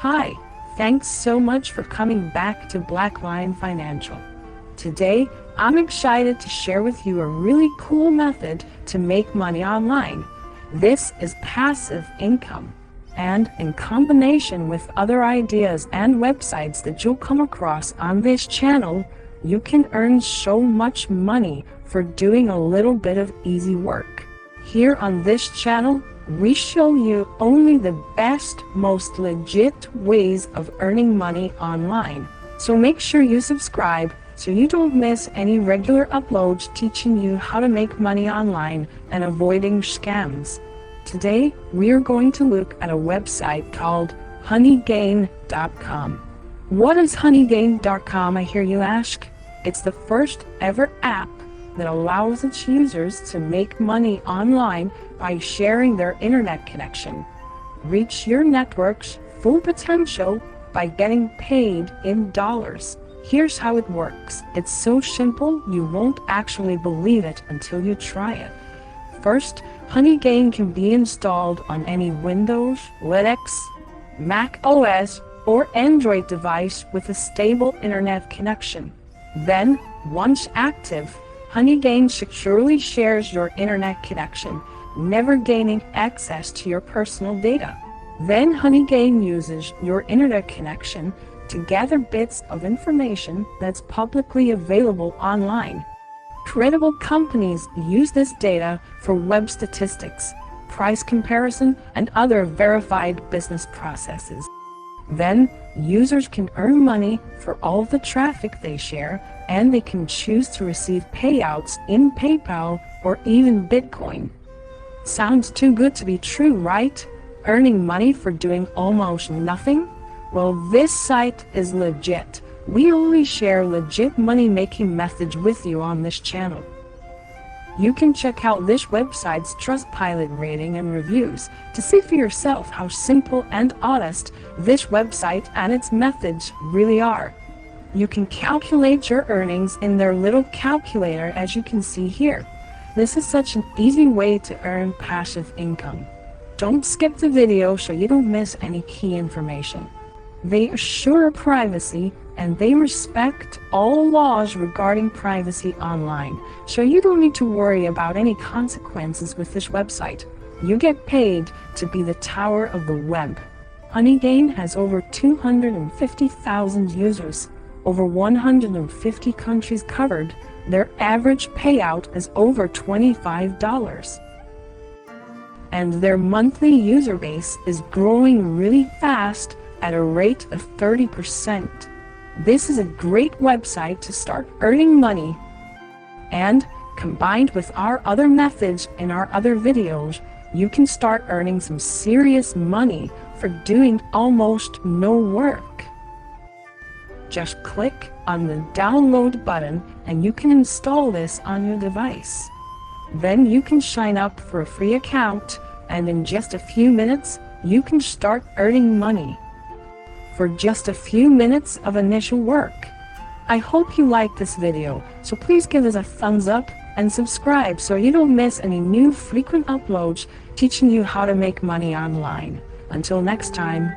Hi, thanks so much for coming back to Black Lion Financial. Today, I'm excited to share with you a really cool method to make money online. This is passive income, and in combination with other ideas and websites that you'll come across on this channel, you can earn so much money for doing a little bit of easy work. Here on this channel, we show you only the best, most legit ways of earning money online. So make sure you subscribe so you don't miss any regular uploads teaching you how to make money online and avoiding scams. Today, we are going to look at a website called honeygain.com. What is honeygain.com, I hear you ask? It's the first ever app that allows its users to make money online by sharing their internet connection. Reach your network's full potential by getting paid in dollars. Here's how it works. It's so simple you won't actually believe it until you try it. First, Honeygain can be installed on any Windows, Linux, Mac OS, or Android device with a stable internet connection. Then, once active, Honeygain securely shares your internet connection, never gaining access to your personal data. Then Honeygain uses your internet connection to gather bits of information that's publicly available online. Credible companies use this data for web statistics, price comparison, and other verified business processes. Then, users can earn money for all the traffic they share, and they can choose to receive payouts in PayPal or even Bitcoin. Sounds too good to be true, right? Earning money for doing almost nothing? Well, this site is legit. We only share legit money-making methods with you on this channel. You can check out this website's Trustpilot rating and reviews to see for yourself how simple and honest this website and its methods really are. You can calculate your earnings in their little calculator, as you can see here. This is such an easy way to earn passive income. Don't skip the video so you don't miss any key information. They assure privacy and they respect all laws regarding privacy online, so you don't need to worry about any consequences with this website. You get paid to be the tower of the web. Honeygain has over 250,000 users, over 150 countries covered. Their average payout is over $25. And their monthly user base is growing really fast at a rate of 30%. This is a great website to start earning money. And combined with our other methods in our other videos, you can start earning some serious money for doing almost no work. Just click on the download button and you can install this on your device. Then you can sign up for a free account, and in just a few minutes, you can start earning money for just a few minutes of initial work. I hope you liked this video, so please give us a thumbs up and subscribe so you don't miss any new frequent uploads teaching you how to make money online. Until next time.